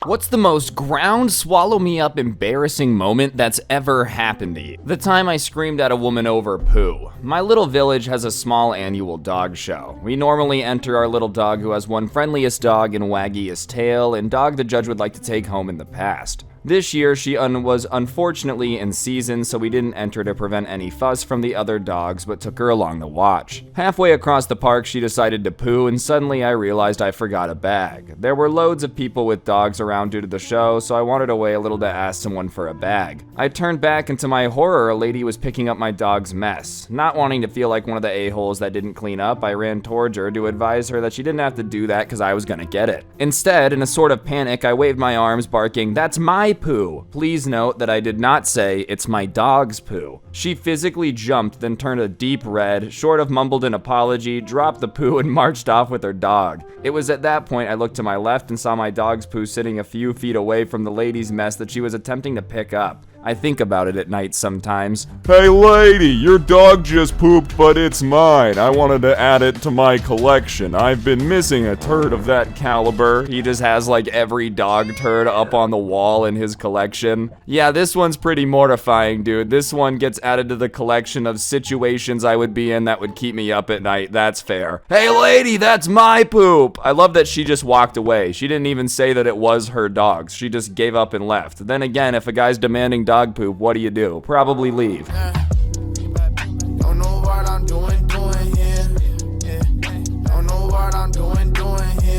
What's the most ground swallow me up embarrassing moment that's ever happened to you? The time I screamed at a woman over poo. My little village has a small annual dog show. We normally enter our little dog who has one friendliest dog and waggiest tail, and dog the judge would like to take home in the past. This year, she was unfortunately in season, so we didn't enter to prevent any fuss from the other dogs, but took her along to watch. Halfway across the park, she decided to poo, and suddenly I realized I forgot a bag. There were loads of people with dogs around due to the show, so I wanted to wait a little to ask someone for a bag. I turned back, and to my horror, a lady was picking up my dog's mess. Not wanting to feel like one of the a-holes that didn't clean up, I ran towards her to advise her that she didn't have to do that because I was gonna get it. Instead, in a sort of panic, I waved my arms, barking, "That's my poo." Please note that I did not say it's my dog's poo. She physically jumped, then turned a deep red, short of mumbled an apology, dropped the poo, and marched off with her dog. It was at that point I looked to my left and saw my dog's poo sitting a few feet away from the lady's mess that she was attempting to pick up. I think about it at night sometimes. Hey lady, your dog just pooped, but it's mine. I wanted to add it to my collection. I've been missing a turd of that caliber. He just has like every dog turd up on the wall in his collection. Yeah, this one's pretty mortifying, dude. This one gets added to the collection of situations I would be in that would keep me up at night. That's fair. Hey lady, that's my poop. I love that she just walked away. She didn't even say that it was her dog's. She just gave up and left. Then again, if a guy's demanding dog poop, what do? Probably leave. Don't know what I'm doing here. Don't know what I'm doing here.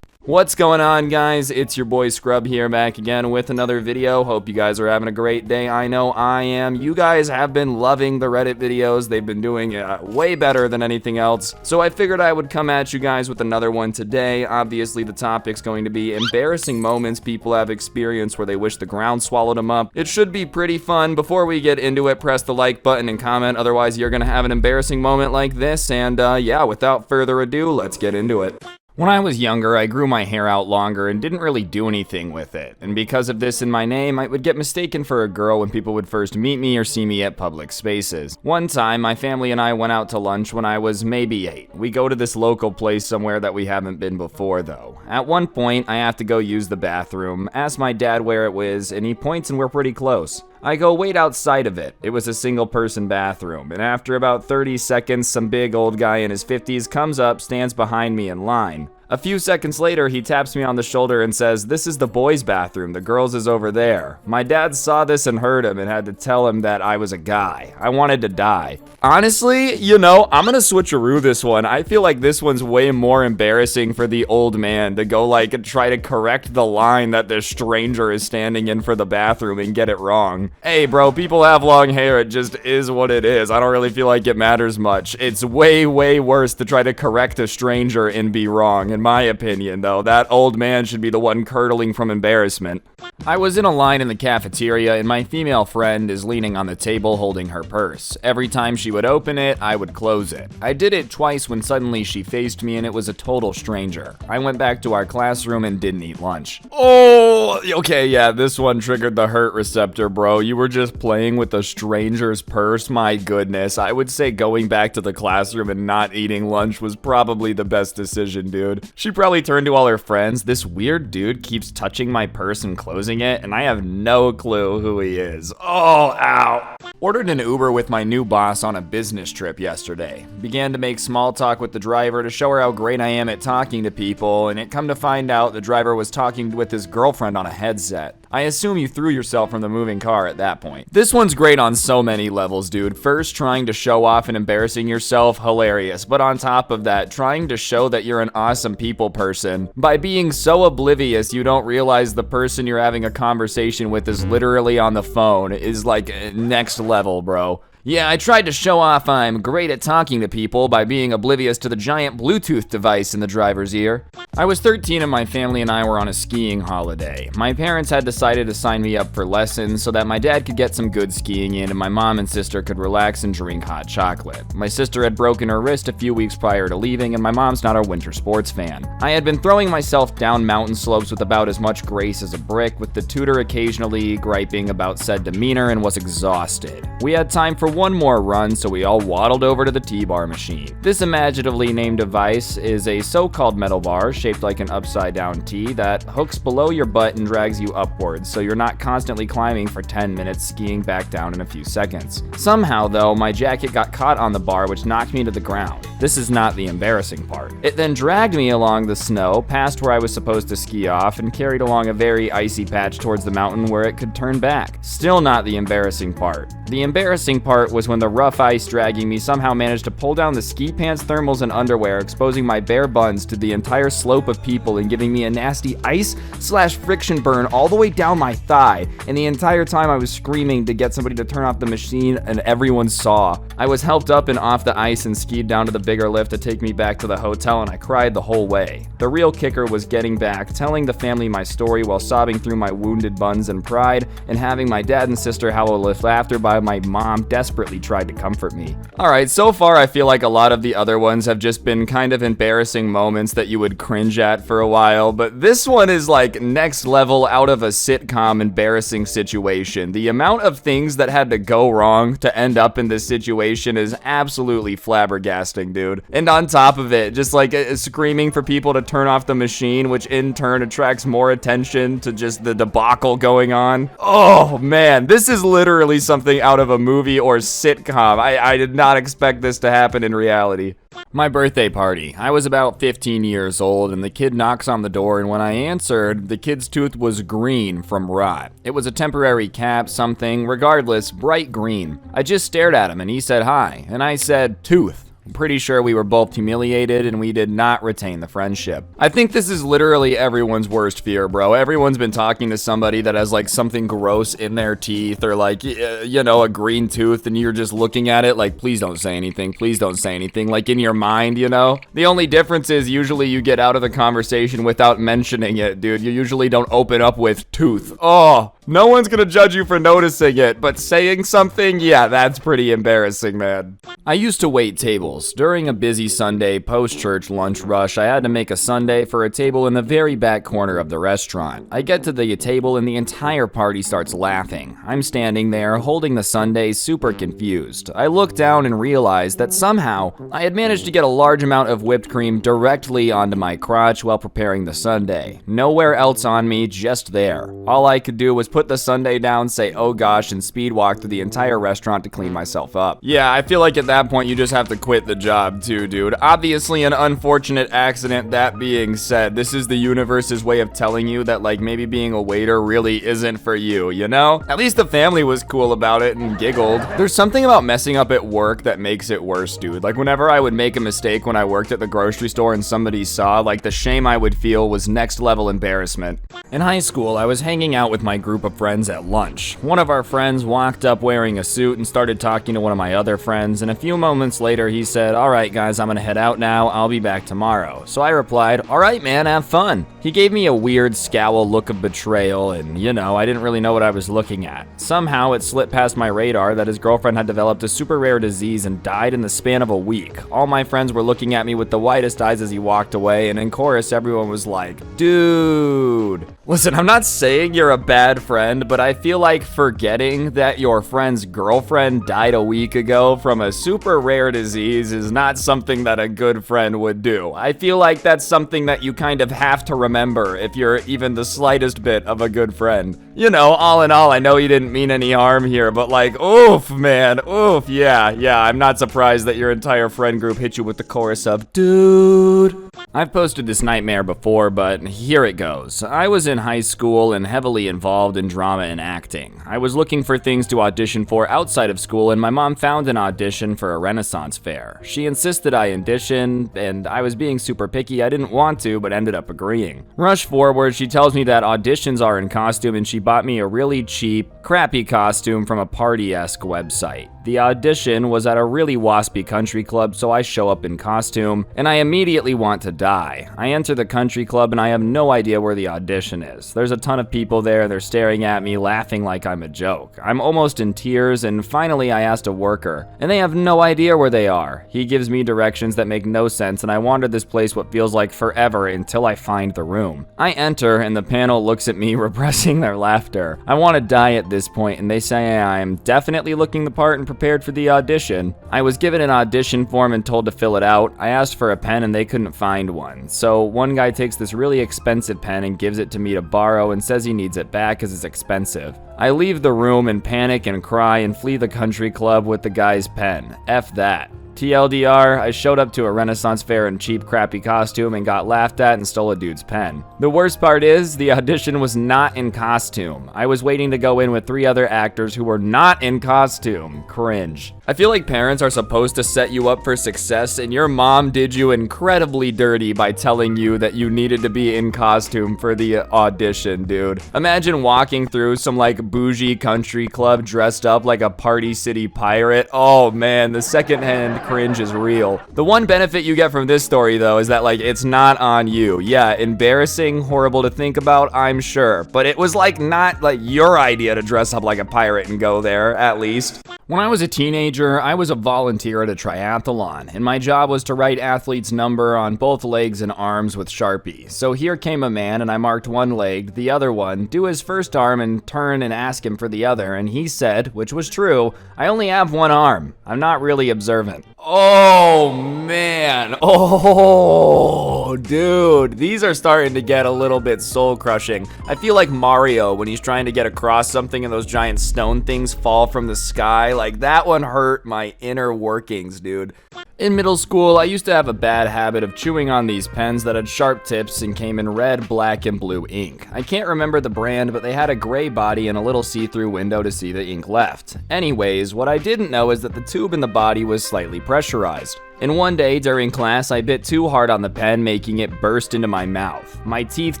What's going on, guys? It's your boy Scrub here, back again with another video. Hope you guys are having a great day. I know I am. You guys have been loving the Reddit videos. They've been doing way better than anything else. So I figured I would come at you guys with another one today. Obviously, the topic's going to be embarrassing moments people have experienced where they wish the ground swallowed them up. It should be pretty fun. Before we get into it, press the like button and comment. Otherwise, you're gonna have an embarrassing moment like this. And yeah, without further ado, let's get into it. When I was younger, I grew my hair out longer and didn't really do anything with it. And because of this in my name, I would get mistaken for a girl when people would first meet me or see me at public spaces. One time, my family and I went out to lunch when I was maybe 8. We go to this local place somewhere that we haven't been before though. At one point, I have to go use the bathroom, ask my dad where it was, and he points and we're pretty close. I go wait outside of it. It was a single person bathroom, and after about 30 seconds, some big old guy in his 50s comes up, stands behind me in line. A few seconds later, he taps me on the shoulder and says, "This is the boys' bathroom, the girls' is over there." My dad saw this and heard him and had to tell him that I was a guy. I wanted to die. Honestly, you know, I'm gonna switcheroo this one. I feel like this one's way more embarrassing for the old man to go like and try to correct the line that this stranger is standing in for the bathroom and get it wrong. Hey bro, people have long hair, it just is what it is. I don't really feel like it matters much. It's way worse to try to correct a stranger and be wrong. In my opinion, though, that old man should be the one curdling from embarrassment. I was in a line in the cafeteria and my female friend is leaning on the table holding her purse. Every time she would open it, I would close it. I did it twice when suddenly she faced me and it was a total stranger. I went back to our classroom and didn't eat lunch. Oh, okay, yeah, this one triggered the hurt receptor, bro. You were just playing with a stranger's purse? My goodness. I would say going back to the classroom and not eating lunch was probably the best decision, dude. She probably turned to all her friends. This weird dude keeps touching my purse and closing it, and I have no clue who he is. Oh, ow. Ordered an Uber with my new boss on a business trip yesterday. Began to make small talk with the driver to show her how great I am at talking to people, and it come to find out the driver was talking with his girlfriend on a headset. I assume you threw yourself from the moving car at that point. This one's great on so many levels, dude. First, trying to show off and embarrassing yourself, hilarious. But on top of that, trying to show that you're an awesome people person by being so oblivious you don't realize the person you're having a conversation with is literally on the phone is like next level, bro. Yeah, I tried to show off I'm great at talking to people by being oblivious to the giant Bluetooth device in the driver's ear. I was 13 and my family and I were on a skiing holiday. My parents had decided to sign me up for lessons so that my dad could get some good skiing in and my mom and sister could relax and drink hot chocolate. My sister had broken her wrist a few weeks prior to leaving and my mom's not a winter sports fan. I had been throwing myself down mountain slopes with about as much grace as a brick, with the tutor occasionally griping about said demeanor, and was exhausted. We had time for one more run, so we all waddled over to the T-bar machine. This imaginatively named device is a so-called metal bar shaped like an upside-down T that hooks below your butt and drags you upwards, so you're not constantly climbing for 10 minutes, skiing back down in a few seconds. Somehow, though, my jacket got caught on the bar, which knocked me to the ground. This is not the embarrassing part. It then dragged me along the snow, past where I was supposed to ski off, and carried along a very icy patch towards the mountain where it could turn back. Still not the embarrassing part. The embarrassing part was when the rough ice dragging me somehow managed to pull down the ski pants, thermals, and underwear, exposing my bare buns to the entire slope of people and giving me a nasty ice/friction burn all the way down my thigh. And the entire time I was screaming to get somebody to turn off the machine, and everyone saw. I was helped up and off the ice and skied down to the bigger lift to take me back to the hotel, and I cried the whole way. The real kicker was getting back, telling the family my story while sobbing through my wounded buns and pride, and having my dad and sister howl with laughter while my mom desperately tried to comfort me. Alright, so far I feel like a lot of the other ones have just been kind of embarrassing moments that you would cringe at for a while, but this one is like next level out of a sitcom embarrassing situation. The amount of things that had to go wrong to end up in this situation is absolutely flabbergasting, dude. And on top of it, just like screaming for people to turn off the machine, which in turn attracts more attention to just the debacle going on. Oh man, this is literally something out of a movie or sitcom. I did not expect this to happen in reality. My birthday party. I was about 15 years old, and the kid knocks on the door, and when I answered, the kid's tooth was green from rot. It was a temporary cap, something, regardless, bright green. I just stared at him, and he said hi, and I said, tooth. I'm pretty sure we were both humiliated and we did not retain the friendship. I think this is literally everyone's worst fear, bro. Everyone's been talking to somebody that has like something gross in their teeth or like, you know, a green tooth, and you're just looking at it like, please don't say anything, please don't say anything, like in your mind, you know? The only difference is usually you get out of the conversation without mentioning it, dude. You usually don't open up with tooth. Oh, no one's gonna judge you for noticing it, but saying something, yeah, that's pretty embarrassing, man. I used to wait tables. During a busy Sunday post-church lunch rush, I had to make a sundae for a table in the very back corner of the restaurant. I get to the table and the entire party starts laughing. I'm standing there holding the sundae, super confused. I look down and realize that somehow I had managed to get a large amount of whipped cream directly onto my crotch while preparing the sundae. Nowhere else on me, just there. All I could do was put the sundae down, say oh gosh, and speed walk through the entire restaurant to clean myself up. Yeah, I feel like at that point you just have to quit the job too, dude. Obviously an unfortunate accident. That being said, this is the universe's way of telling you that like maybe being a waiter really isn't for you, you know? At least the family was cool about it and giggled. There's something about messing up at work that makes it worse, dude. Like whenever I would make a mistake when I worked at the grocery store and somebody saw, like the shame I would feel was next level embarrassment. In high school, I was hanging out with my group of friends at lunch. One of our friends walked up wearing a suit and started talking to one of my other friends, and a few moments later he said, "All right guys, I'm gonna head out now, I'll be back tomorrow." So I replied, "All right man, have fun." He gave me a weird scowl look of betrayal, and you know, I didn't really know what I was looking at. Somehow it slipped past my radar that his girlfriend had developed a super rare disease and died in the span of a week. All my friends were looking at me with the widest eyes as he walked away, and in chorus everyone was like, dude. Listen, I'm not saying you're a bad friend, but I feel like forgetting that your friend's girlfriend died a week ago from a super rare disease is not something that a good friend would do. I feel like that's something that you kind of have to remember if you're even the slightest bit of a good friend. You know, all in all, I know you didn't mean any harm here, but like, oof, man, oof, yeah, I'm not surprised that your entire friend group hit you with the chorus of, dude. I've posted this nightmare before, but here it goes. I was in high school and heavily involved in drama and acting. I was looking for things to audition for outside of school, and my mom found an audition for a Renaissance fair. She insisted I audition, and I was being super picky. I didn't want to, but ended up agreeing. Rush forward, she tells me that auditions are in costume, and she bought me a really cheap, crappy costume from a party-esque website. The audition was at a really waspy country club, so I show up in costume, and I immediately want to die. I enter the country club, and I have no idea where the audition is. There's a ton of people there, they're staring at me, laughing like I'm a joke. I'm almost in tears, and finally I asked a worker, and they have no idea where they are. He gives me directions that make no sense, and I wander this place what feels like forever until I find the room. I enter, and the panel looks at me, repressing their laughter. I want to die at this point, and they say I am definitely looking the part and prepared for the audition. I was given an audition form and told to fill it out. I asked for a pen and they couldn't find one. So one guy takes this really expensive pen and gives it to me to borrow and says he needs it back because it's expensive. I leave the room and panic and cry and flee the country club with the guy's pen. F that. TLDR, I showed up to a Renaissance fair in cheap, crappy costume and got laughed at and stole a dude's pen. The worst part is, the audition was not in costume. I was waiting to go in with 3 other actors who were not in costume. Cringe. I feel like parents are supposed to set you up for success, and your mom did you incredibly dirty by telling you that you needed to be in costume for the audition, dude. Imagine walking through some like bougie country club dressed up like a Party City pirate. Oh man, the secondhand cringe is real. The one benefit you get from this story though is that like it's not on you. Yeah, embarrassing, horrible to think about, I'm sure, but it was like not like your idea to dress up like a pirate and go there, at least. When I was a teenager, I was a volunteer at a triathlon, and my job was to write athlete's number on both legs and arms with Sharpie. So here came a man, and I marked one leg, the other one, do his first arm and turn and ask him for the other, and he said, which was true, I only have one arm. I'm not really observant. Oh man, oh dude, these are starting to get a little bit soul crushing. I feel like Mario when he's trying to get across something and those giant stone things fall from the sky. Like that one hurt my inner workings, dude. In middle school, I used to have a bad habit of chewing on these pens that had sharp tips and came in red, black, and blue ink. I can't remember the brand, but they had a gray body and a little see-through window to see the ink left. Anyways, what I didn't know is that the tube in the body was slightly pressurized. And one day during class, I bit too hard on the pen, making it burst into my mouth. My teeth,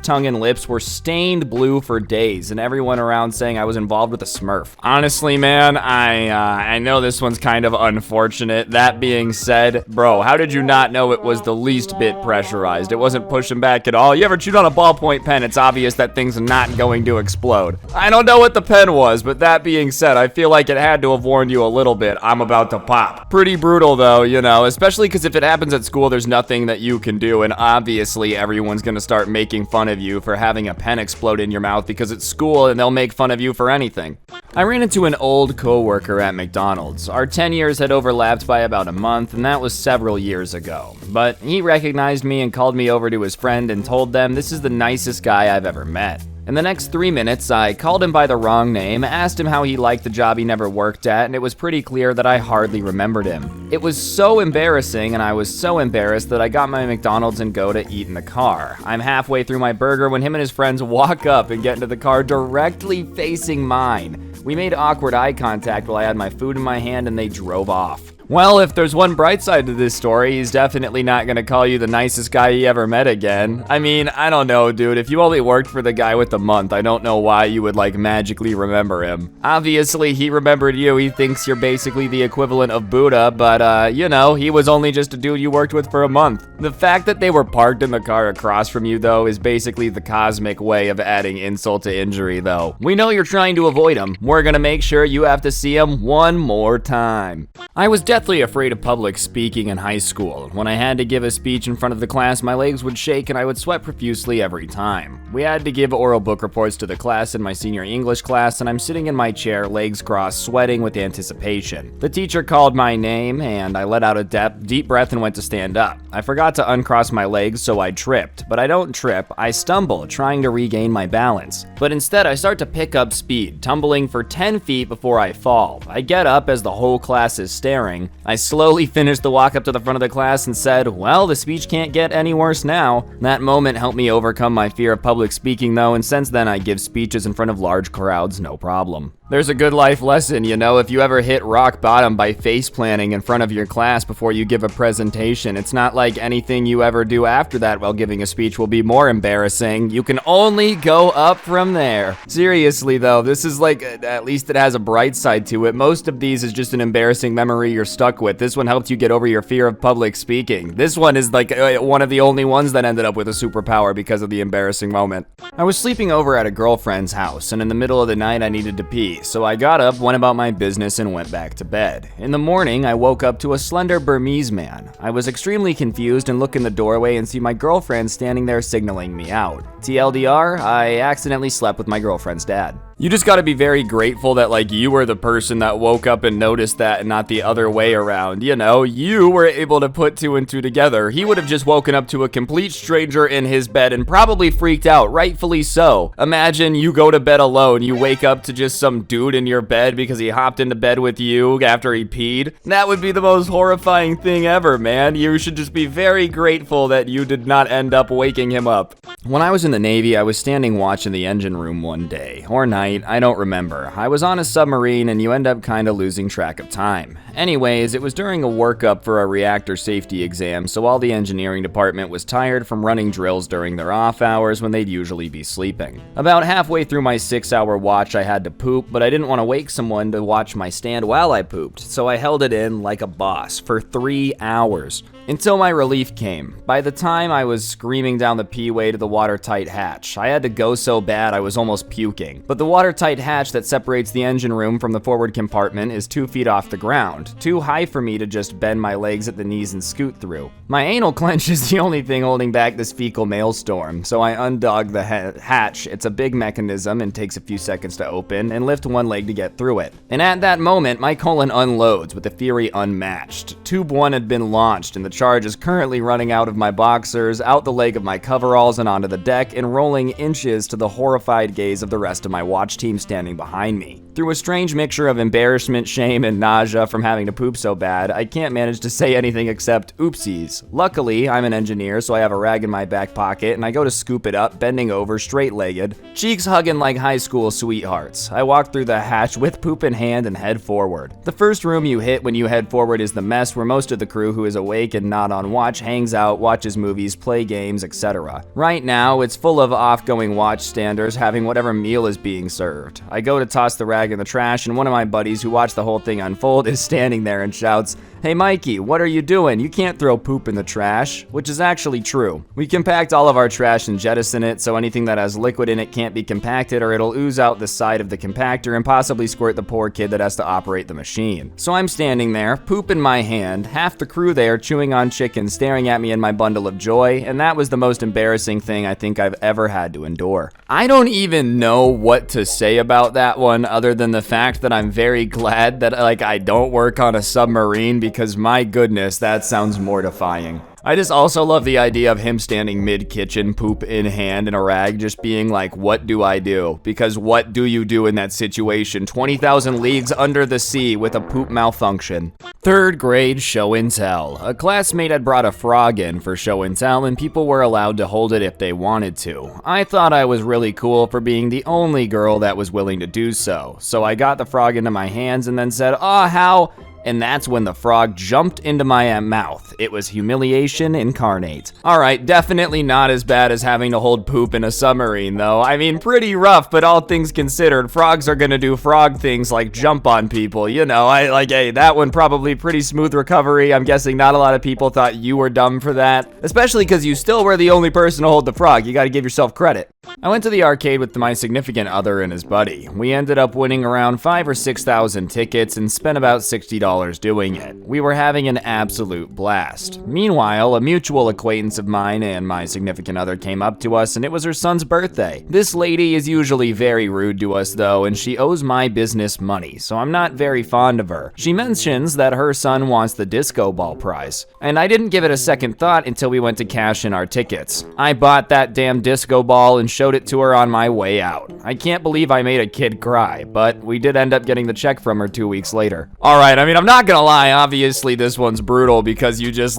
tongue, and lips were stained blue for days, and everyone around saying I was involved with a Smurf. Honestly, man, I know this one's kind of unfortunate. That being said, bro, how did you not know it was the least bit pressurized? It wasn't pushing back at all. You ever chewed on a ballpoint pen? It's obvious that thing's not going to explode. I don't know what the pen was, but that being said, I feel like it had to have warned you a little bit. I'm about to pop. Pretty brutal though, you know, especially because if it happens at school, there's nothing that you can do, and obviously everyone's gonna start making fun of you for having a pen explode in your mouth because it's school and they'll make fun of you for anything. I ran into an old coworker at McDonald's. Our 10 years had overlapped by about a month, and that was several years ago. But he recognized me and called me over to his friend and told them this is the nicest guy I've ever met. In the next 3 minutes, I called him by the wrong name, asked him how he liked the job he never worked at, and it was pretty clear that I hardly remembered him. It was so embarrassing, and I was so embarrassed that I got my McDonald's and go to eat in the car. I'm halfway through my burger when him and his friends walk up and get into the car directly facing mine. We made awkward eye contact while I had my food in my hand, and they drove off. Well, if there's one bright side to this story, he's definitely not gonna call you the nicest guy he ever met again. I mean, I don't know, dude. If you only worked for the guy with the month, I don't know why you would, like, magically remember him. Obviously, he remembered you. He thinks you're basically the equivalent of Buddha, but, you know, he was only just a dude you worked with for a month. The fact that they were parked in the car across from you, though, is basically the cosmic way of adding insult to injury, though. We know you're trying to avoid him. We're gonna make sure you have to see him one more time. I was deathly afraid of public speaking in high school. When I had to give a speech in front of the class, my legs would shake and I would sweat profusely every time. We had to give oral book reports to the class in my senior English class, and I'm sitting in my chair, legs crossed, sweating with anticipation. The teacher called my name, and I let out a deep breath and went to stand up. I forgot to uncross my legs, so I tripped. But I don't trip, I stumble, trying to regain my balance. But instead, I start to pick up speed, tumbling for 10 feet before I fall. I get up as the whole class is staring. I slowly finished the walk up to the front of the class and said, well, the speech can't get any worse now. That moment helped me overcome my fear of public speaking though, and since then I give speeches in front of large crowds, no problem. There's a good life lesson, you know, if you ever hit rock bottom by face planting in front of your class before you give a presentation, it's not like anything you ever do after that while giving a speech will be more embarrassing. You can only go up from there. Seriously though, this is like, at least it has a bright side to it. Most of these is just an embarrassing memory you're stuck with. This one helped you get over your fear of public speaking. This one is like one of the only ones that ended up with a superpower because of the embarrassing moment. I was sleeping over at a girlfriend's house, and in the middle of the night I needed to pee. So I got up, went about my business, and went back to bed. In the morning, I woke up to a slender Burmese man. I was extremely confused and look in the doorway and see my girlfriend standing there signaling me out. TLDR, I accidentally slept with my girlfriend's dad. You just gotta be very grateful that, like, you were the person that woke up and noticed that and not the other way around. You know, you were able to put two and two together. He would have just woken up to a complete stranger in his bed and probably freaked out, rightfully so. Imagine you go to bed alone, you wake up to just some dude in your bed because he hopped into bed with you after he peed. That would be the most horrifying thing ever, man. You should just be very grateful that you did not end up waking him up. When I was in the Navy, I was standing watch in the engine room one day, or night, I don't remember. I was on a submarine and you end up kinda losing track of time. Anyways, it was during a workup for a reactor safety exam, so all the engineering department was tired from running drills during their off hours when they'd usually be sleeping. About halfway through my 6-hour watch, I had to poop, but I didn't want to wake someone to watch my stand while I pooped, so I held it in like a boss for 3 hours. Until my relief came. By the time I was screaming down the P-way to the watertight hatch, I had to go so bad I was almost puking. But the watertight hatch that separates the engine room from the forward compartment is 2 feet off the ground, too high for me to just bend my legs at the knees and scoot through. My anal clench is the only thing holding back this fecal maelstrom, so I undog the hatch. It's a big mechanism and takes a few seconds to open, and lift one leg to get through it. And at that moment, my colon unloads with a fury unmatched. Tube 1 had been launched, and the charge is currently running out of my boxers, out the leg of my coveralls, and onto the deck, and rolling inches to the horrified gaze of the rest of my watch team standing behind me. Through a strange mixture of embarrassment, shame, and nausea from having to poop so bad, I can't manage to say anything except oopsies. Luckily, I'm an engineer, so I have a rag in my back pocket, and I go to scoop it up, bending over, straight-legged, cheeks hugging like high school sweethearts. I walk through the hatch with poop in hand and head forward. The first room you hit when you head forward is the mess where most of the crew who is awake and not on watch hangs out, watches movies, play games, etc. Right now, it's full of off-going watchstanders having whatever meal is being served. I go to toss the rag in the trash, and one of my buddies who watched the whole thing unfold is standing there and shouts, "Hey Mikey, what are you doing? You can't throw poop in the trash," which is actually true. We compact all of our trash and jettison it, so anything that has liquid in it can't be compacted or it'll ooze out the side of the compactor and possibly squirt the poor kid that has to operate the machine. So I'm standing there, poop in my hand, half the crew there chewing on chicken, staring at me in my bundle of joy, and that was the most embarrassing thing I think I've ever had to endure. I don't even know what to say about that one other than the fact that I'm very glad that I don't work on a submarine, because my goodness, that sounds mortifying. I just also love the idea of him standing mid-kitchen, poop in hand in a rag, just being like, what do I do? Because what do you do in that situation? 20,000 leagues under the sea with a poop malfunction. 3rd grade show and tell. A classmate had brought a frog in for show and tell, and people were allowed to hold it if they wanted to. I thought I was really cool for being the only girl that was willing to do so. So I got the frog into my hands and then said, "Aw, how?" And that's when the frog jumped into my mouth. It was humiliation incarnate. Alright, definitely not as bad as having to hold poop in a submarine, though. I mean, pretty rough, but all things considered, frogs are gonna do frog things like jump on people, you know. Hey, that one probably pretty smooth recovery. I'm guessing not a lot of people thought you were dumb for that. Especially because you still were the only person to hold the frog. You gotta give yourself credit. I went to the arcade with my significant other and his buddy. We ended up winning around 5,000 or 6,000 tickets and spent about $60 doing it. We were having an absolute blast. Meanwhile, a mutual acquaintance of mine and my significant other came up to us, and it was her son's birthday. This lady is usually very rude to us though, and she owes my business money, so I'm not very fond of her. She mentions that her son wants the disco ball prize, and I didn't give it a second thought until we went to cash in our tickets. I bought that damn disco ball and showed it to her on my way out. I can't believe I made a kid cry, but we did end up getting the check from her 2 weeks later. Alright, I mean, I'm not gonna lie, obviously this one's brutal because you just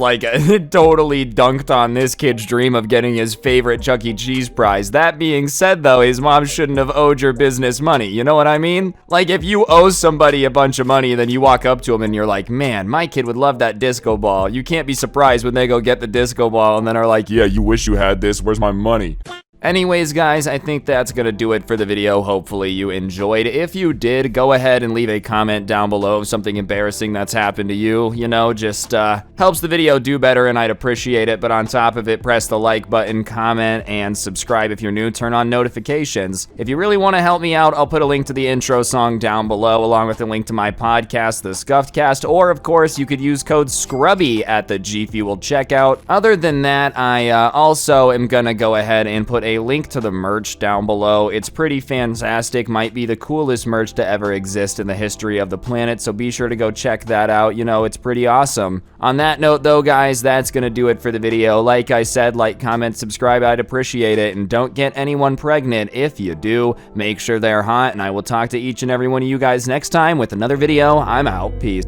totally dunked on this kid's dream of getting his favorite Chuck E. Cheese prize. That being said though, his mom shouldn't have owed your business money, you know what I mean? Like, if you owe somebody a bunch of money, then you walk up to him and you're like, man, my kid would love that disco ball. You can't be surprised when they go get the disco ball and then are like, Yeah, you wish you had this, where's my money? Anyways, guys, I think that's gonna do it for the video. Hopefully you enjoyed. If you did, go ahead and leave a comment down below of something embarrassing that's happened to you. You know, just helps the video do better and I'd appreciate it. But on top of it, press the like button, comment, and subscribe if you're new. Turn on notifications. If you really want to help me out, I'll put a link to the intro song down below, along with a link to my podcast, The Scuffed Cast, or of course, you could use code Scrubby at the G Fuel checkout. Other than that, I also am gonna go ahead and put a a link to the merch down below. It's pretty fantastic, might be the coolest merch to ever exist in the history of the planet, so be sure to go check that out. You know, it's pretty awesome. On that note though, guys, that's gonna do it for the video. Like I said, like, comment, subscribe, I'd appreciate it, and don't get anyone pregnant. If you do, make sure they're hot, and I will talk to each and every one of you guys next time with another video. I'm out. Peace.